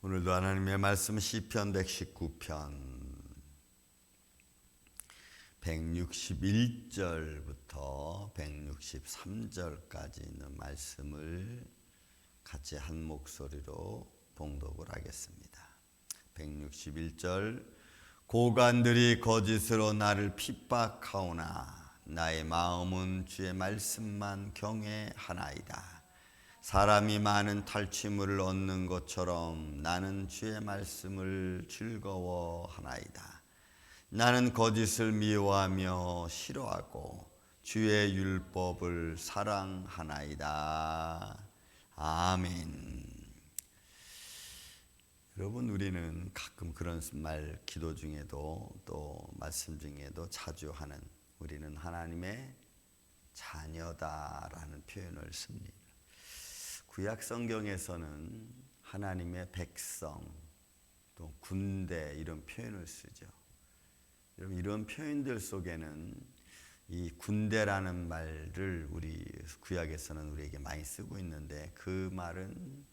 오늘도 하나님의 말씀 시편 119편 161절부터 163절까지 있는 말씀을 같이 한 목소리로 봉독을 하겠습니다. 161절 고관들이 거짓으로 나를 핍박하오나 나의 마음은 주의 말씀만 경외하나이다. 사람이 많은 탈취물을 얻는 것처럼 나는 주의 말씀을 즐거워하나이다. 나는 거짓을 미워하며 싫어하고 주의 율법을 사랑하나이다. 아멘. 여러분, 우리는 가끔 그런 말 기도 중에도 또 말씀 중에도 자주 하는 우리는 하나님의 자녀다라는 표현을 씁니다. 구약 성경에서는 하나님의 백성, 또 군대 이런 표현을 쓰죠. 여러분, 이런 표현들 속에는 이 군대라는 말을 우리 구약에서는 우리에게 많이 쓰고 있는데 그 말은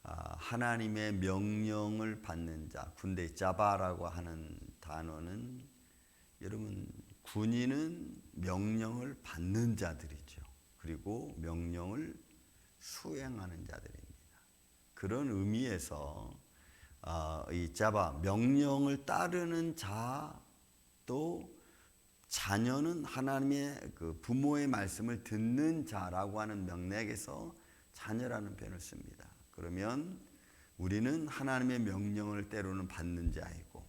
하나님의 명령을 받는 자, 군대 자바라고 하는 단어는 여러분 군인은 명령을 받는 자들이죠. 그리고 명령을 수행하는 자들입니다. 그런 의미에서 이 자바 명령을 따르는 자, 또 자녀는 하나님의 그 부모의 말씀을 듣는 자라고 하는 맥락에서 자녀라는 표현을 씁니다. 그러면 우리는 하나님의 명령을 때로는 받는 자이고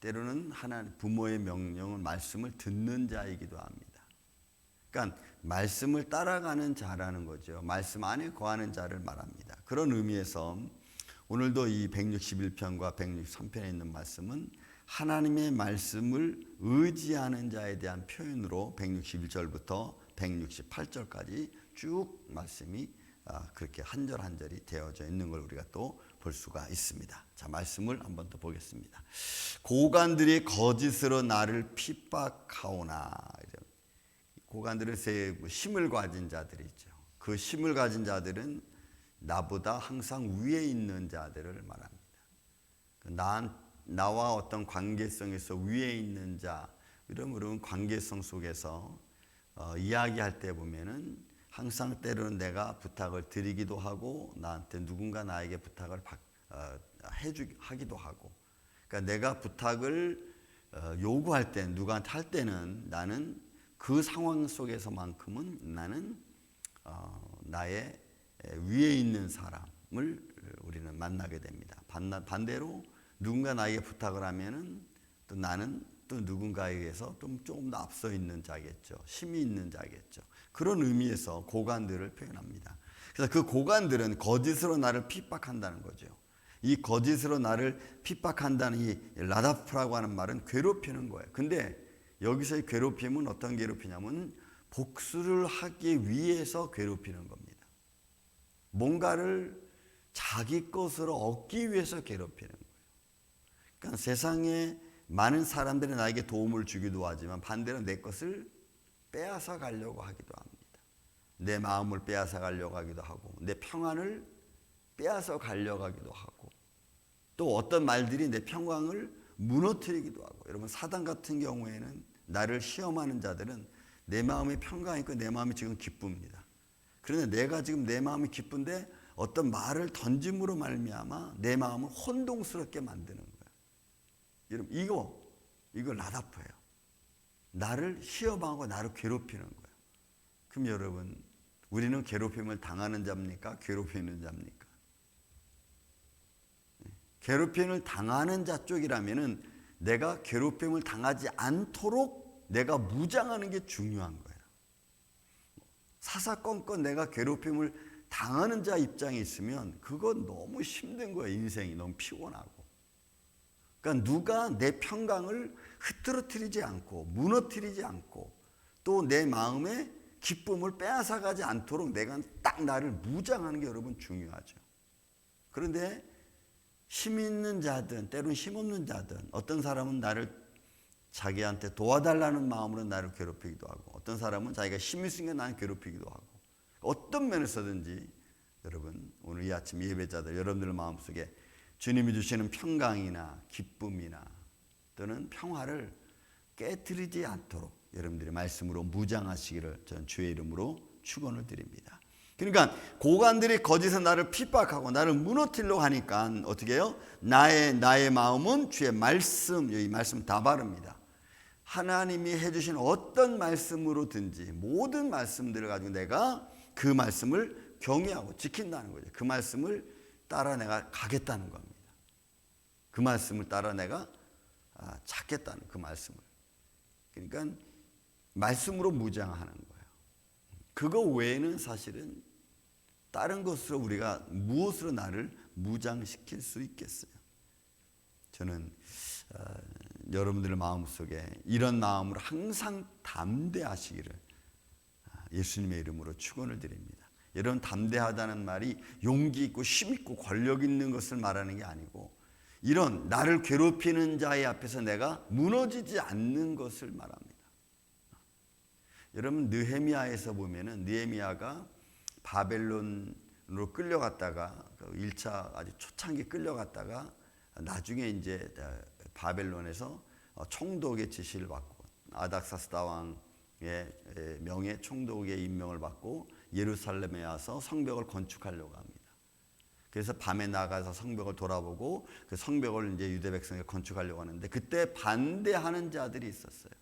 때로는 하나님 부모의 명령을 말씀을 듣는 자이기도 합니다. 그러니까 말씀을 따라가는 자라는 거죠. 말씀 안에 거하는 자를 말합니다. 그런 의미에서 오늘도 이 161편과 163편에 있는 말씀은 하나님의 말씀을 의지하는 자에 대한 표현으로 161절부터 168절까지 쭉 말씀이 그렇게 한 절 한 절이 되어져 있는 걸 우리가 또 볼 수가 있습니다. 자, 말씀을 한번 더 보겠습니다. 고관들이 거짓으로 나를 핍박하오나. 고관들은 힘을 가진 자들이죠. 그 힘을 가진 자들은 나보다 항상 위에 있는 자들을 말합니다. 나와 어떤 관계성에서 위에 있는 자, 이런 관계성 속에서 이야기할 때 보면은 항상 때로는 내가 부탁을 드리기도 하고 누군가 나에게 부탁을 하기도 하고, 그러니까 내가 부탁을 요구할 때 누구한테 할 때는 나는 그 상황 속에서만큼은 나는 나의 위에 있는 사람을 우리는 만나게 됩니다. 반대로 누군가 나에게 부탁을 하면은 또 나는 또 누군가에 의해서 조금 더 앞서 있는 자겠죠. 힘이 있는 자겠죠. 그런 의미에서 고관들을 표현합니다. 그래서 그 고관들은 거짓으로 나를 핍박한다는 거죠. 이 거짓으로 나를 핍박한다는 이 라다프라고 하는 말은 괴롭히는 거예요. 근데 여기서의 괴롭힘은 어떤 괴롭히냐면 복수를 하기 위해서 괴롭히는 겁니다. 뭔가를 자기 것으로 얻기 위해서 괴롭히는 거예요. 그러니까 세상에 많은 사람들이 나에게 도움을 주기도 하지만 반대로 내 것을 빼앗아 가려고 하기도 합니다. 내 마음을 빼앗아 가려고 하기도 하고 내 평안을 빼앗아 가려고 하기도 하고 또 어떤 말들이 내 평강을 무너뜨리기도 하고. 여러분, 사단 같은 경우에는 나를 시험하는 자들은 내 마음에 평강이 있고 내 마음이 지금 기쁩니다. 그런데 내가 지금 내 마음이 기쁜데 어떤 말을 던짐으로 말미암아 내 마음을 혼동스럽게 만드는 거예요. 여러분, 이거 라다프예요. 나를 시험하고 나를 괴롭히는 거예요. 그럼 여러분, 우리는 괴롭힘을 당하는 자입니까? 괴롭히는 자입니까? 괴롭힘을 당하는 자 쪽이라면은 내가 괴롭힘을 당하지 않도록 내가 무장하는 게 중요한 거예요. 사사건건 내가 괴롭힘을 당하는 자 입장에 있으면 그건 너무 힘든 거예요. 인생이 너무 피곤하고. 그러니까 누가 내 평강을 흐트러뜨리지 않고 무너뜨리지 않고 또 내 마음의 기쁨을 빼앗아가지 않도록 내가 딱 나를 무장하는 게 여러분 중요하죠. 그런데 힘 있는 자든 때로는 힘 없는 자든 어떤 사람은 나를 자기한테 도와달라는 마음으로 나를 괴롭히기도 하고 어떤 사람은 자기가 힘이 있으니까 나를 괴롭히기도 하고 어떤 면에서든지 여러분 오늘 이 아침 예배자들 여러분들 마음속에 주님이 주시는 평강이나 기쁨이나 또는 평화를 깨트리지 않도록 여러분들이 말씀으로 무장하시기를 전 주의 이름으로 축원을 드립니다. 그러니까 고관들이 거짓에서 나를 핍박하고 나를 무너뜨리려고 하니까 어떻게 해요? 나의 마음은 주의 말씀, 여기 말씀 다 바릅니다. 하나님이 해주신 어떤 말씀으로든지 모든 말씀들을 가지고 내가 그 말씀을 경외하고 지킨다는 거죠. 그 말씀을 따라 내가 가겠다는 겁니다. 그 말씀을 따라 내가 찾겠다는 그 말씀을. 그러니까 말씀으로 무장하는 거예요. 그거 외에는 사실은 다른 것으로 우리가 무엇으로 나를 무장시킬 수 있겠어요? 저는 여러분들의 마음속에 이런 마음으로 항상 담대하시기를 예수님의 이름으로 축원을 드립니다. 여러분 담대하다는 말이 용기 있고 힘 있고 권력 있는 것을 말하는 게 아니고 이런 나를 괴롭히는 자의 앞에서 내가 무너지지 않는 것을 말합니다. 여러분 느헤미야에서 보면은 느헤미야가 바벨론으로 끌려갔다가 1차 아주 초창기 끌려갔다가 나중에 이제 바벨론에서 총독의 지시를 받고 아닥사스다 왕의 명예 총독의 임명을 받고 예루살렘에 와서 성벽을 건축하려고 합니다. 그래서 밤에 나가서 성벽을 돌아보고 그 성벽을 이제 유대 백성이 건축하려고 하는데 그때 반대하는 자들이 있었어요.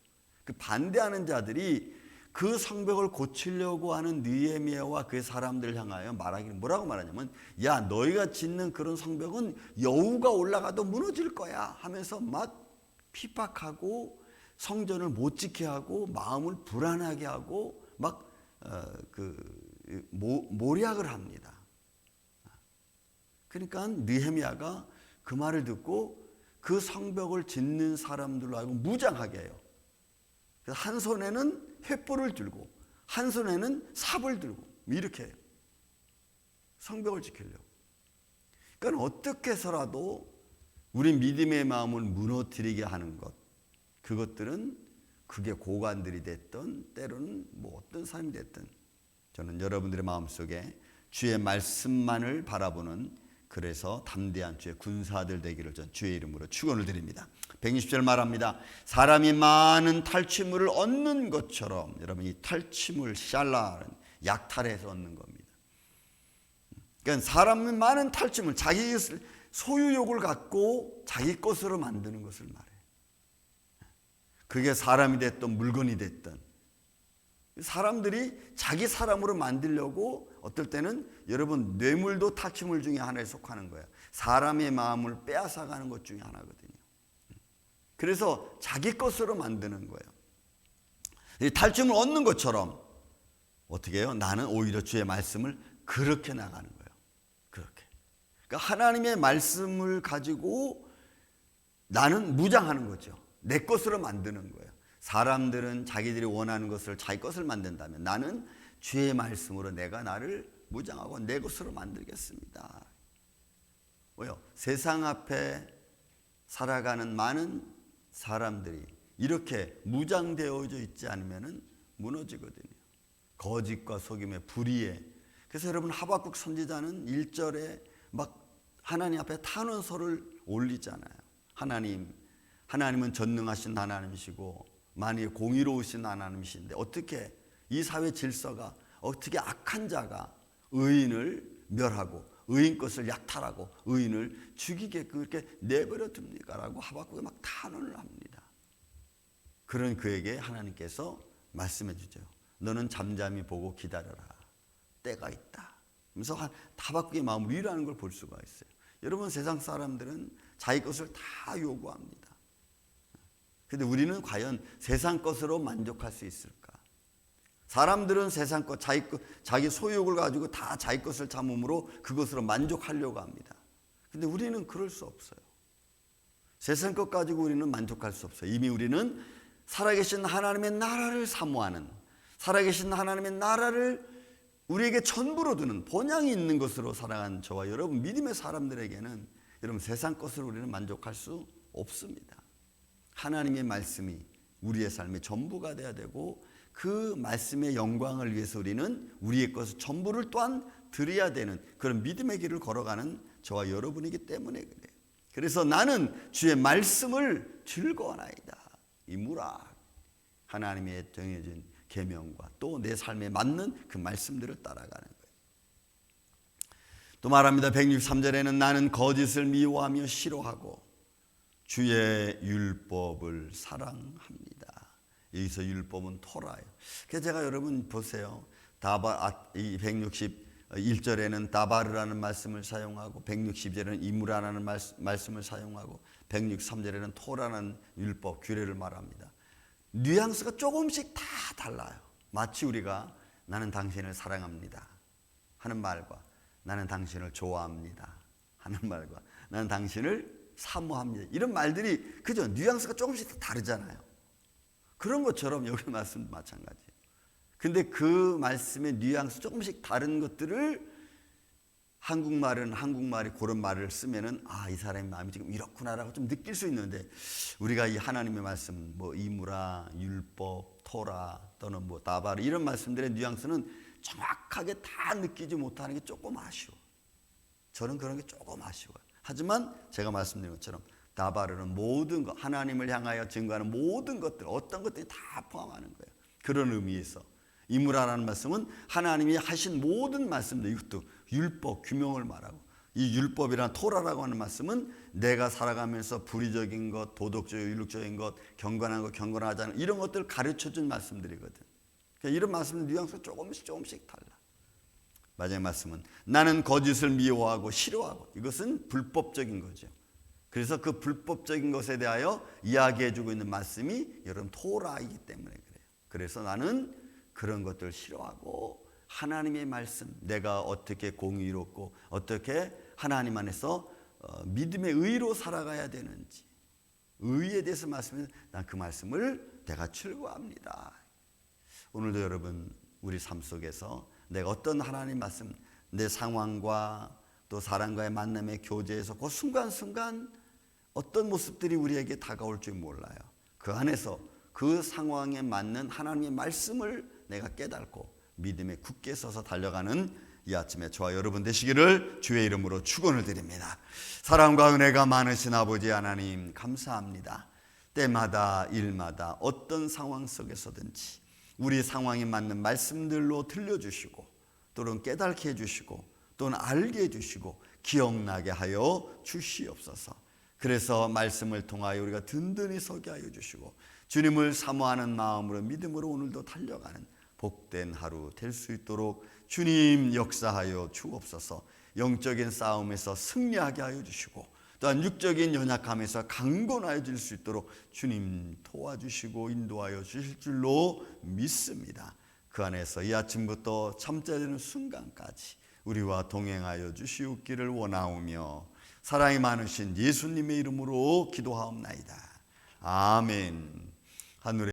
그 반대하는 자들이 그 성벽을 고치려고 하는 느헤미야와 그 사람들을 향하여 말하기를 뭐라고 말하냐면 야 너희가 짓는 그런 성벽은 여우가 올라가도 무너질 거야 하면서 막 핍박하고 성전을 못 지게 하고 마음을 불안하게 하고 막 모략을 합니다. 그러니까 느헤미야가 그 말을 듣고 그 성벽을 짓는 사람들로 하여금 무장하게 해요. 그래서 한 손에는 횃불을 들고 한 손에는 삽을 들고 이렇게 해요. 성벽을 지키려고. 그러니까 어떻게 해서라도 우리 믿음의 마음을 무너뜨리게 하는 것, 그것들은 그게 고관들이 됐든 때로는 뭐 어떤 사람이 됐든 저는 여러분들의 마음속에 주의 말씀만을 바라보는 그래서 담대한 주의 군사들 되기를 전 주의 이름으로 축원을 드립니다. 120절 말합니다. 사람이 많은 탈취물을 얻는 것처럼 여러분 이 탈취물 샬라는 약탈해서 얻는 겁니다. 그러니까 사람은 많은 탈취물 자기 소유욕을 갖고 자기 것으로 만드는 것을 말해요. 그게 사람이 됐든 물건이 됐든 사람들이 자기 사람으로 만들려고 어떨 때는 여러분 뇌물도 탈취물 중에 하나에 속하는 거예요. 사람의 마음을 빼앗아가는 것 중에 하나거든요. 그래서 자기 것으로 만드는 거예요. 탈취물 얻는 것처럼 어떻게 해요? 나는 오히려 주의 말씀을 그렇게 나가는 거예요. 그렇게. 그러니까 하나님의 말씀을 가지고 나는 무장하는 거죠. 내 것으로 만드는 거예요. 사람들은 자기들이 원하는 것을 자기 것을 만든다면 나는 주의 말씀으로 내가 나를 무장하고 내 것으로 만들겠습니다. 왜요? 세상 앞에 살아가는 많은 사람들이 이렇게 무장되어져 있지 않으면 무너지거든요. 거짓과 속임의 불의에. 그래서 여러분 하박국 선지자는 1절에 막 하나님 앞에 탄원서를 올리잖아요. 하나님은 전능하신 하나님이시고 만일 공의로우신 하나님이신데 어떻게 이 사회 질서가 어떻게 악한 자가 의인을 멸하고 의인 것을 약탈하고 의인을 죽이게 그렇게 내버려 둡니까? 라고 하박국이 막 탄원을 합니다. 그런 그에게 하나님께서 말씀해 주죠. 너는 잠잠히 보고 기다려라. 때가 있다. 그래서 하박국의 마음을 위로하는 걸 볼 수가 있어요. 여러분 세상 사람들은 자기 것을 다 요구합니다. 그런데 우리는 과연 세상 것으로 만족할 수 있을까? 사람들은 세상 것, 자기 소유욕을 가지고 다 자기 것을 참음으로 그것으로 만족하려고 합니다. 그런데 우리는 그럴 수 없어요. 세상 것 가지고 우리는 만족할 수 없어요. 이미 우리는 살아계신 하나님의 나라를 사모하는, 살아계신 하나님의 나라를 우리에게 전부로 두는 본향이 있는 것으로 살아간 저와 여러분 믿음의 사람들에게는 여러분 세상 것으로 우리는 만족할 수 없습니다. 하나님의 말씀이 우리의 삶의 전부가 돼야 되고 그 말씀의 영광을 위해서 우리는 우리의 것을 전부를 또한 드려야 되는 그런 믿음의 길을 걸어가는 저와 여러분이기 때문에 그래요. 그래서 나는 주의 말씀을 즐거워하나이다. 이 무라 하나님의 정해진 계명과 또 내 삶에 맞는 그 말씀들을 따라가는 거예요. 또 말합니다. 163절에는 나는 거짓을 미워하며 싫어하고 주의 율법을 사랑합니다. 여기서 율법은 토라예요. 그래서 제가 여러분 보세요. 이 161절에는 다바르라는 말씀을 사용하고 160절에는 이무라라는 말씀을 사용하고 163절에는 토라는 율법 규례를 말합니다. 뉘앙스가 조금씩 다 달라요. 마치 우리가 나는 당신을 사랑합니다 하는 말과 나는 당신을 좋아합니다 하는 말과 나는 당신을 사모합니다 이런 말들이 그죠? 뉘앙스가 조금씩 다르잖아요. 그런 것처럼 여기 말씀도 마찬가지예요. 근데 그 말씀의 뉘앙스 조금씩 다른 것들을 한국말은 한국말이 그런 말을 쓰면은 이 사람의 마음이 지금 이렇구나라고 좀 느낄 수 있는데 우리가 이 하나님의 말씀 뭐 이무라, 율법, 토라 또는 뭐 다바르 이런 말씀들의 뉘앙스는 정확하게 다 느끼지 못하는 게 조금 아쉬워. 저는 그런 게 조금 아쉬워요. 하지만 제가 말씀드린 것처럼 다바르는 모든 것, 하나님을 향하여 증거하는 모든 것들, 어떤 것들이 다 포함하는 거예요. 그런 의미에서 이무라라는 말씀은 하나님이 하신 모든 말씀들, 이것도 율법, 규명을 말하고 이 율법이란 토라라고 하는 말씀은 내가 살아가면서 불의적인 것, 도덕적, 율법적인 것, 경건한 것, 경건하지 않은 이런 것들을 가르쳐준 말씀들이거든. 그러니까 이런 말씀들 뉘앙스가 조금씩 달라. 마지막 말씀은 나는 거짓을 미워하고 싫어하고 이것은 불법적인 거죠. 그래서 그 불법적인 것에 대하여 이야기해주고 있는 말씀이 여러분 토라이기 때문에 그래요. 그래서 나는 그런 것들을 싫어하고 하나님의 말씀, 내가 어떻게 공의롭고 어떻게 하나님 안에서 믿음의 의로 살아가야 되는지 의에 대해서 말씀해서 난 그 말씀을 내가 즐거워합니다. 오늘도 여러분 우리 삶 속에서 내가 어떤 하나님 말씀 내 상황과 또 사람과의 만남의 교제에서 그 순간순간 어떤 모습들이 우리에게 다가올 줄 몰라요. 그 안에서 그 상황에 맞는 하나님의 말씀을 내가 깨닫고 믿음에 굳게 서서 달려가는 이 아침에 저와 여러분 되시기를 주의 이름으로 축원을 드립니다. 사랑과 은혜가 많으신 아버지 하나님 감사합니다. 때마다 일마다 어떤 상황 속에서든지 우리 상황에 맞는 말씀들로 들려주시고 또는 깨닫게 해주시고 또는 알게 해주시고 기억나게 하여 주시옵소서. 그래서 말씀을 통하여 우리가 든든히 서게 하여 주시고 주님을 사모하는 마음으로 믿음으로 오늘도 달려가는 복된 하루 될 수 있도록 주님 역사하여 주옵소서. 영적인 싸움에서 승리하게 하여 주시고 또한 육적인 연약함에서 강건하여 질 수 있도록 주님 도와주시고 인도하여 주실 줄로 믿습니다. 그 안에서 이 아침부터 참자 되는 순간까지 우리와 동행하여 주시옵기를 원하오며 사랑이 많으신 예수님의 이름으로 기도하옵나이다. 아멘. 하늘에